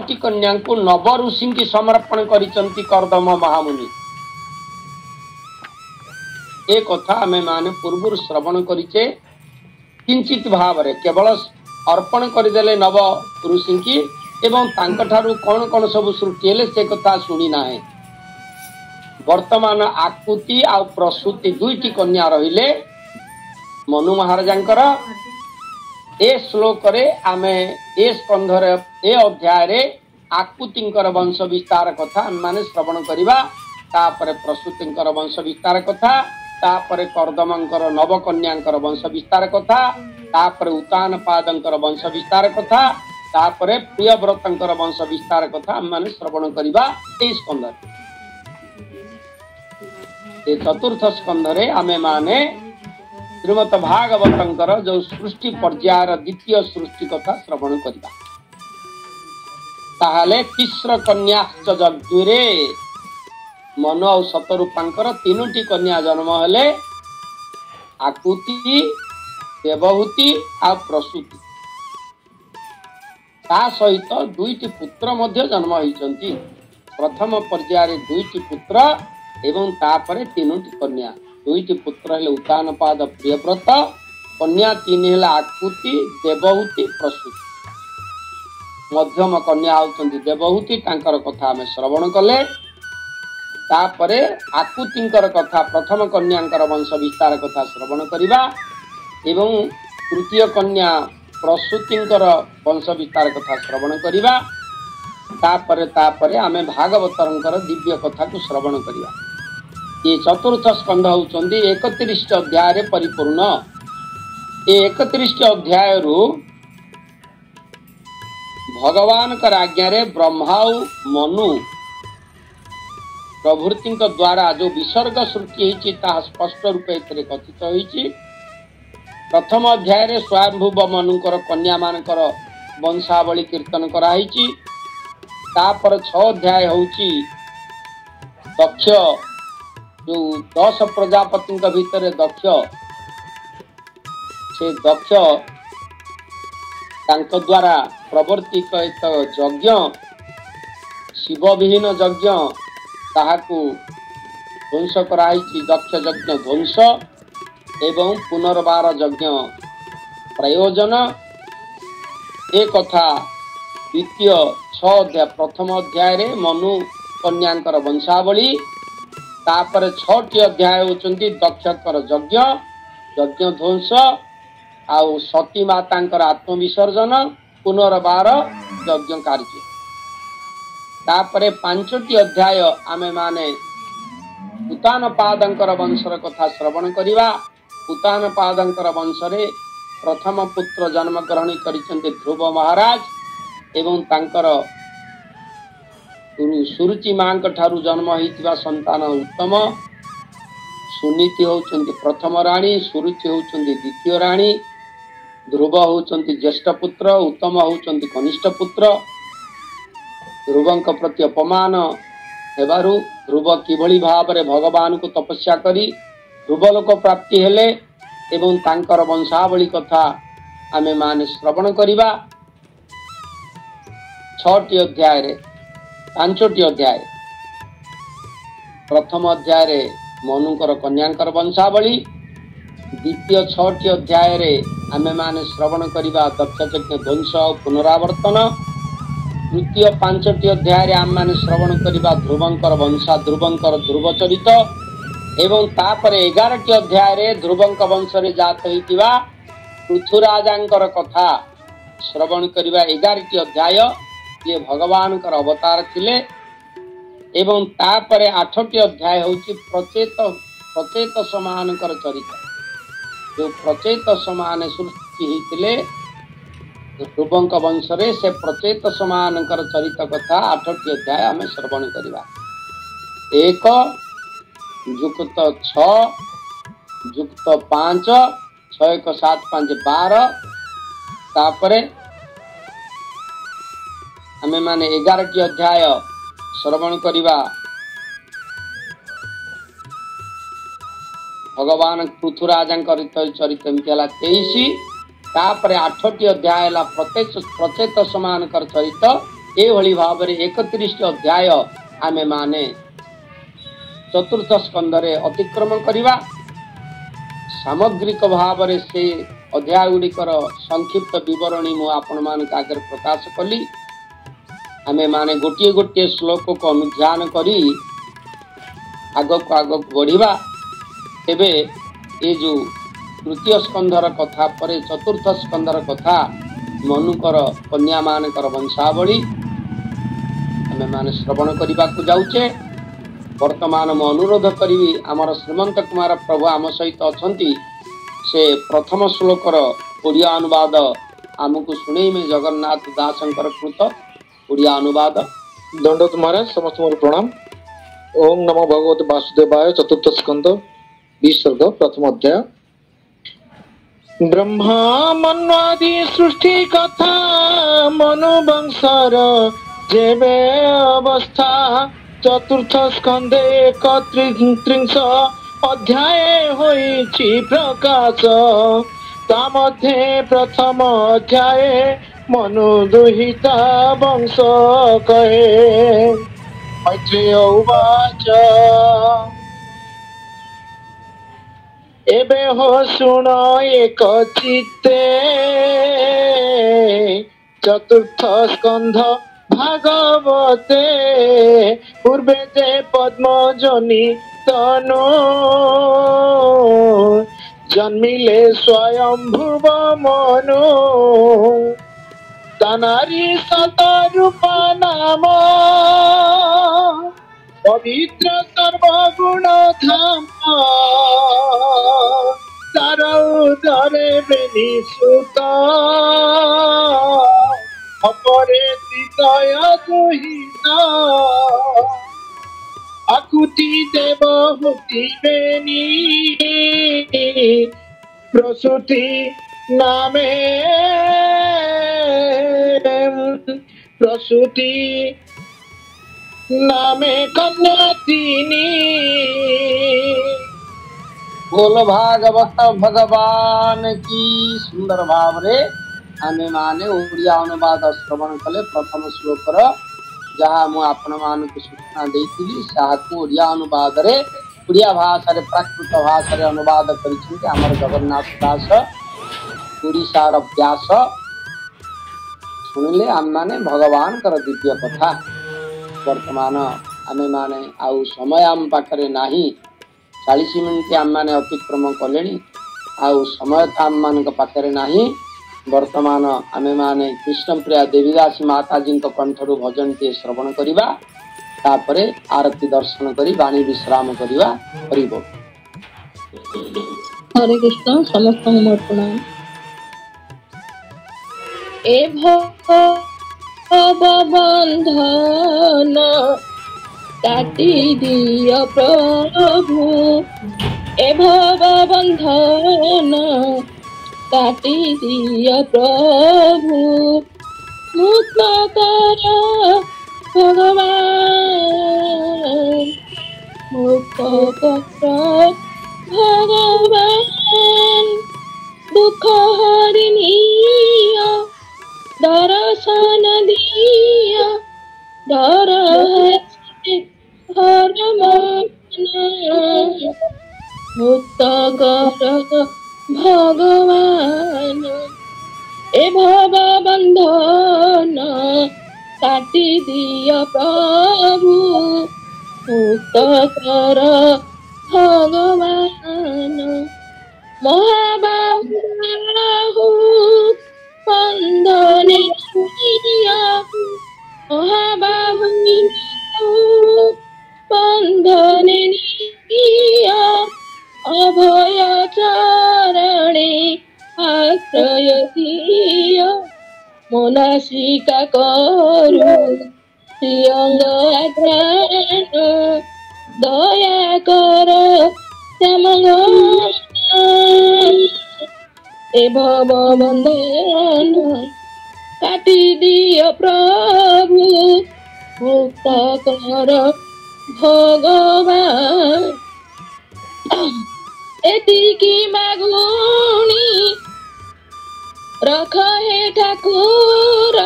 9टी कन्या को नव ऋषि की समर्पण करिसंती कर्दम महामुनि। ए कथा आमे माने पूर्व श्रवण करिचे किंचित भाव रे केवल अर्पण करदेले नव ऋषि की एवं तांकठारु कौन कौन सब सृष्टि हेले से कथा शुणी ना है। वर्तमान आकुति आ प्रसूति दुईटी कन्या रहिले मनु महाराजंकर। ए श्लोक रे आमे ए स्कंध रे ए अध्याय रे आकुतिंकर वंश विस्तार कथा माने श्रवण करिबा। तापरे प्रसूतिंकर वंश विस्तार कथा, तापरे कर्दमंकर नव कन्यांकर वंश विस्तार कथा, तापरे उतान पादंकर वंश विस्तार कथा, तापरे प्रियव्रतंकर वंश विस्तार कथा माने श्रवण करिबा ए स्कंध रे। ए चतुर्थ स्कंध रे आमे माने श्रीमद भागवतंकर जो सृष्टि पर्यायर द्वितीय सृष्टि कथा श्रवण करिबा। ताहाले तिस्र कन्याश्च जग्रे मन और शतरूपांकर तीनोटी कन्या जन्म हेले आकुति, देवहूति आ प्रसूति। ता सहित दुईटी पुत्र मध्य जन्म होइचंती। प्रथम पर्यायर दुईटी पुत्र एवं तापरे तीनोटी कन्या। दुईटी पुत्र हेले उतानपाद प्रियव्रत, कन्या तीन हेले आकुति, देवहूति, प्रसूति। मध्यम कन्या होउचंती देवहूति, तांकर कथा हमें श्रवण कले। तापरे आकुतिंकर कथा प्रथम कन्यांकर वंश विस्तार कथा श्रवण करिबा एवं तृतीय कन्या प्रसूतिंकर वंश विस्तार कथा श्रवण करिबा। तापरे आमे भागवतरंकर दिव्य कथा को श्रवण करिबा। ये चतुर्थ स्कंध होउचंदी 31 अध्याय रे परिपूर्ण। ए 31 अध्याय रु भगवान का आज्ञा रे ब्रह्मा मनु प्रभृति द्वारा जो विसर्ग सृष्टि होती स्पष्ट रूपे कथित होती। प्रथम अध्याय रे स्वयंभुव मनुकर कन्या मानकर वंशावली कीर्तन कराई। तापर 6 अध्याय होची दक्ष जो 10 प्रजापति भितर दक्ष से दक्ष तांक द्वारा प्रवर्तित यज्ञ शिव विहीन यज्ञ ताहाकु ध्वंस कराई। दक्ष यज्ञ ध्वंस एवं पुनर्बार यज्ञ प्रयोजन एक कथा द्वितीय 6 अध्याय। प्रथम अध्याय रे मनु कन्यांकर वंशावली, तापर 6टी अध्याय होचंती दक्षकर यज्ञ यज्ञ ध्वंस आउ सती मातांकर आत्मविसर्जन पुनर्बार यज्ञ कार्य। तापरे 5टी अध्याय आमे माने उतान पादंकर वंशर कथा श्रवण करिबा। उतान पादंकर वंशरे प्रथम पुत्र जन्म ग्रहण करिसंते ध्रुव महाराज एवं तांकर सुरुचि मांक ठारू जन्म होइतिबा संतान उत्तम। सुनीति होउचंती प्रथम रानी, सुरुचि होउचंती द्वितीय रानी, ध्रुव होउचंती ज्येष्ठ पुत्र, उत्तम होउचंती कनिष्ठ पुत्र। ध्रुवंक प्रति अपमान हेबारु ध्रुव किभଳି भावरे भगवान को तपस्या करी ध्रुवलोक प्राप्ति हेले एवं तांकर वंशावली कथा आमे माने श्रवण करिबा। 6टी अध्याय रे 5टी अध्याय। प्रथम अध्याय रे मनुकर कन्यांकर वंशावली, द्वितीय 6टी अध्याय रे आमे माने श्रवण करिबा दक्ष यज्ञ ध्वंस पुनरावर्तन। तृतीय 5टी अध्याय रे आमे माने श्रवण करिबा ध्रुवंकर वंशा ध्रुवंकर ध्रुव चरित एवं तापरे 11टी अध्याय रे ध्रुवंक वंश रे जात होइतिबा पृथुराजांकर कथा श्रवण करिबा। 11टी अध्याय ये भगवान कर अवतार थिले एवं तापरे 8टी अध्याय होची प्रचेत समान कर चरित। जो प्रचेत समान सृष्टि हितले ध्रुवंक वंश रे से प्रचेत समान कर चरित कथा 8टी अध्याय हमें श्रवण करिबा। 1 जुक्त 6 जुक्त 5 6 1 7 5 12 तापरे हमें माने 11टी अध्याय श्रवण करिबा। भगवान पृथुराजांकर चरित मिला 23। तापरे 8टी अध्याय ला प्रचेत समान कर चरित एभली भाव 31 अध्याय आमे माने चतुर्थ स्कंदरे अतिक्रम करिबा। सामग्रिक भाव से अध्याय गुड़िकर संक्षिप्त विवरणी मु आपण मान आगे प्रकाश कली। आमे माने गोटे गोटे श्लोक को अनुध्यान करी आगक आगक बढ़िबा। तेबे ए जो तृतीय स्कंधर कथा परे चतुर्थ स्कंधर कथा मनुकर कन्या मानकर वंशावली आमे माने श्रवण करबा को जाउचे। वर्तमान मु अनुरोध करी आमर श्रीमंत कुमार प्रभु आम सहित अछंती से प्रथम श्लोकर ओडिया अनुवाद आमको शुणे में जगन्नाथ दासंकर कृत ओडिया अनुवाद। दंडोत महाराज समस्त मोर प्रणाम। ओम नमो भगवते वासुदेवाय। चतुर्थ स्कंद 20 सर्ग प्रथम अध्याय। ब्रह्मा मन्वादि सृष्टि कथा मनु वंशर जेबे अवस्था चतुर्थ स्कंदे 31 अध्याय होइछि प्रकाश। ता मध्ये प्रथम अध्याय मनु दुहिता वंश कहे। मैत्रेय उवाच एबे हो शुण एक चित्ते चतुर्थ स्कंध भागवते। पूर्वे ते पद्मजनी तनु जन्मिले स्वयंभुव मनु। तनारी सतरूपा नाम पवित्र सर्वगुण धाम। तार उदरे बेनी सुत अपरे हृदय दुहिता। आकुति देवहूति बेनी प्रसूति नामे प्रसूति नामे कन्या तीनी। बोल भागवत भगवान की। सुंदर भाव रे आमे माने ओडिया अनुवाद श्रवण कले। प्रथम श्लोकर जहाँ मु आपण मान को सूचना देइतिली साकु ओडिया अनुवाद रे ओडिया भाषा रे प्राकृत भाषा रे अनुवाद करिसेंते हमर जगन्नाथ दास ओडिसा र व्यास। सुनिले आम माने भगवान कर दिव्य कथा। वर्तमान आमे माने आउ समय आम पाखरे नाही। 40 मिनिट आम माने अतिक्रम कलेनी। आउ समय आम मान पाखरे नाही। वर्तमान आमे माने कृष्णप्रिया देवीदासी माताजी कंठरू भजन टे श्रवण करिबा। तापरे आरती दर्शन करी वाणी विश्राम करिबा। हरि बोल। हरे कृष्ण। समस्त मोर प्रणाम। ए बंधन काटी दिय प्रभु। ए बंधन काटी दिय प्रभु। मुक्त कर भगवान मुक्त कर भगवान। दुख हरिणीय दर्शन दिया डर मुक्त कर भगवान। ए भव बंधन काटी दिय प्रभु। मुक्त कर भगवान। महाबाहु बंधने महाबाहु बंधने अभय चरणे आश्रय दिय। मोनासिका करू प्रियंग आज्ञान। दया कर श्यामंग ए भव बंधन काटी दिय प्रभु। मुक्त कर भगवान। एतिकी मागुणी रख हे ठाकुर।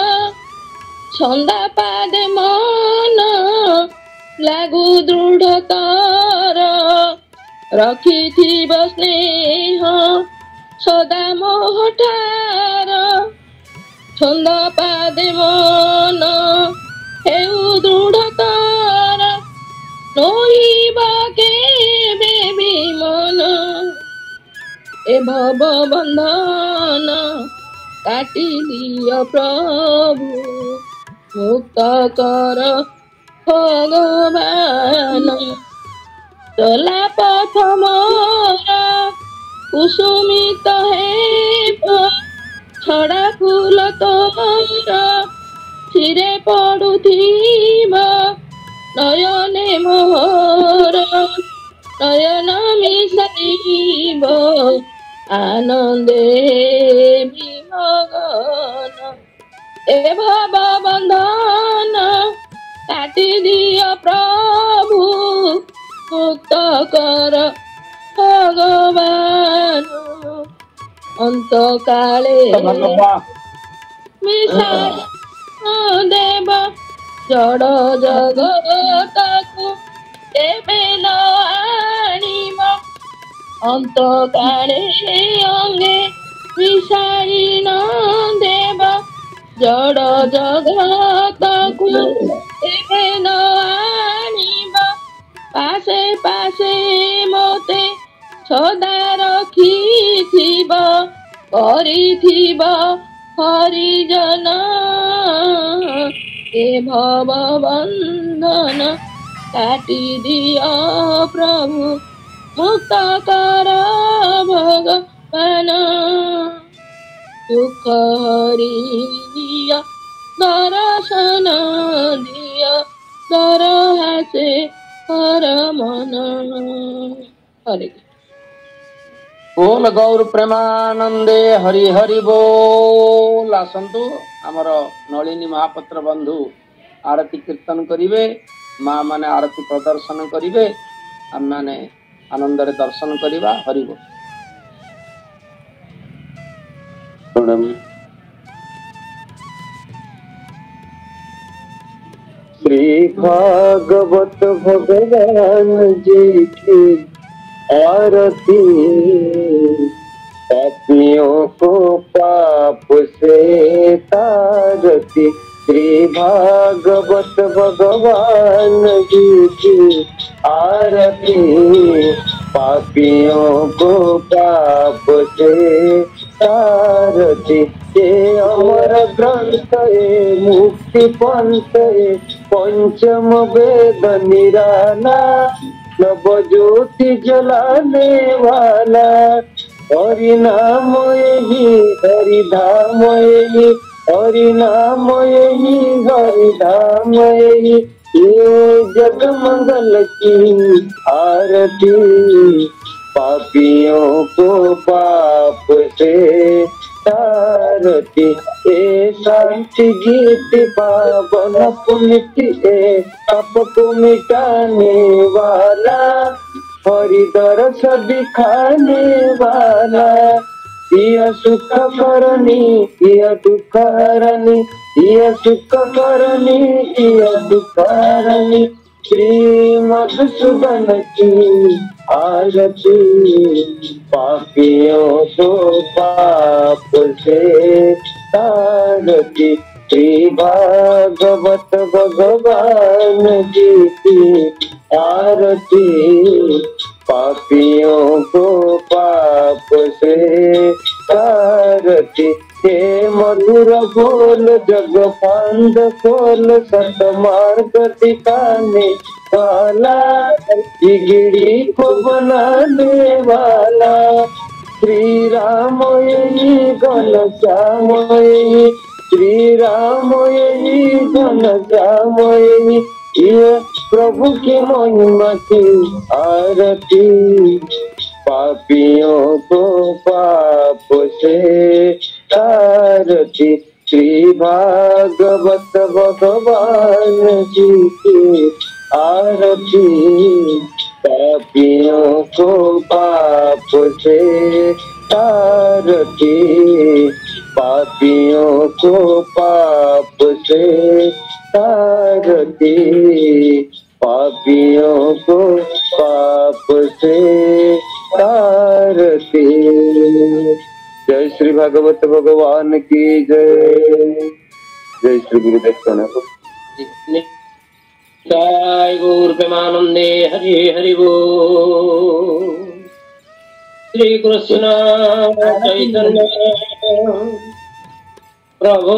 ଛନ୍ଦା ପାଦେ ମନ ଲାଗୁ ଦୃଢ଼ତାର ରଖିଥିବ ସ୍ନେହ ସଦା ମୋହଠାର ଛନ୍ଦା ପାଦେ ମନ ହେଉ ଦୃଢ଼ତାର ନୋହିବ କେବେ ବି ମନ ଏ ଭବ ବନ୍ଧନ କାଟି ଦିଅ ପ୍ରଭୁ ମୁକ୍ତ କର ଭଗବାନ ଚଲା ପଥ ମୋର କୁସୁମିତ ହେବ ଛଡ଼ା ଫୁଲ ତୋର ଶିରେ ପଡୁଥିବ ନୟନେ ମୋହର ନୟନ ମିଶାଇବ ଆନନ୍ଦେ ବିମଗନ ଏ ଭବ ବନ୍ଧନ କାଟି ଦିଅ ପ୍ରଭୁ ମୁକ୍ତ କର ଭଗବାନ ଅନ୍ତକାଳେ ମିଶାଇ ଦେବ ଜଡ଼ ଜଗତକୁ କେବେ ନ ଆଣିବ ଅନ୍ତକାଳେ ଅଙ୍ଗେ ମିଶାଇ ନ ଦେବ ଜଡ଼ ଜଗତକୁ କେବେ ନ ଆଣିବ ପାଶେ ପାଶେ ମୋତେ ସଦା ରଖିଥିବ କରିଥିବ ହରିଜନ ଏ ଭବ ବନ୍ଧନ କାଟି ଦିଅ ପ୍ରଭୁ ମୁକ୍ତ କର ଭଗବାନ ଦୁଃଖ ହରି ଦିଅ ଦର୍ଶନ ଦିଅ ଦର ହାସେ ହର ମନ ହରେ बोल गौर प्रेमानंदे हरि हरि बोल। आसतु आमर नलिनी महापात्र बंधु आरती कीर्तन करिवे, माँ माने आरती प्रदर्शन करिवे, आम माने आनंद रे दर्शन करिवा। हरि बोल। प्रणाम। श्री भागवत भगवान जी की आरती पापियों को पाप से तारती। श्री भागवत भगवान जी की आरती पापियों को पाप से तारती। ये अमर ग्रंथ है मुक्ति पंथ है पंचम वेद निराला नव ज्योति जलाने वाला हरि नाम यही हरि धाम यही हरि नाम यही हरि धाम यही ये जग मंगल की आरती पापियों को पाप से तारती। ए शांति गीत पावन पुण्य पाप को मिटाने वाला हरि दरस दिखाने वाला यह सुख करनी यह दुख हरनी यह सुख करनी यह दुख हरनी श्री मधुसूदन की आरती पापियों को पाप से तारती। श्री भागवत भगवान जी की आरती पापियों को पाप से तारती। हे मधुर बोल जग पांड खोल सत मार्ग दिखाने वाला बिगड़ी को बनाने वाला श्री राम यही घन श्याम यही श्री राम यही घन श्याम यही ये प्रभु की महिमा की आरती पापियों को पाप से तारती। श्री भागवत भगवान जी की आरती पापियों को पाप से तारती पापियों को पाप से तारती, पापियों को पाप से तारती। जय श्री भागवत भगवान की जय। जय श्री गुरुदेव प्रणव। जय गौर प्रेमानंदे हरि हरि बोल। श्री कृष्ण चैतन्य प्रभु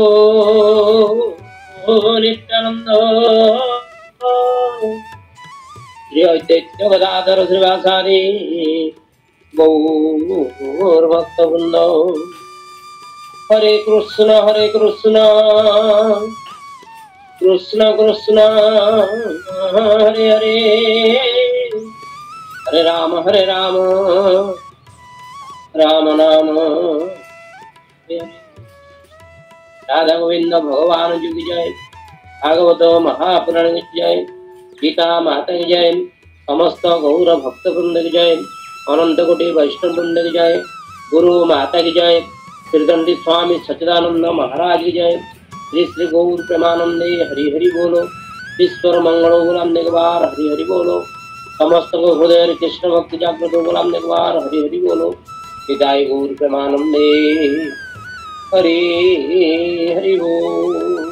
नित्यानंद श्री अद्वैत गदाधर श्रीवासादि गौर भक्त वृंद। हरे कृष्ण कृष्ण कृष्ण हरे हरे, हरे राम राम नाम हरे हरे। राधा गोविंद भगवान जी की जय। भागवत महापुराण की जय। गीता माता की जय। समस्त गौर भक्त वृंद की जय। अनंत कोटि वैष्णव वृंद की जय। गुरु माता की जय। त्रिदंडी स्वामी सच्चिदानंद महाराज की जय। श्री श्री गौर प्रेमानंदे हरि हरि बोलो। ईश्वर मंगलो गुलाम निगवार हरि हरि बोलो। समस्त हृदय कृष्ण भक्ति जागृत गुलाम निगवार हरि हरि बोलो। विदाय गौर प्रेमानंदे हरि हरि बोल।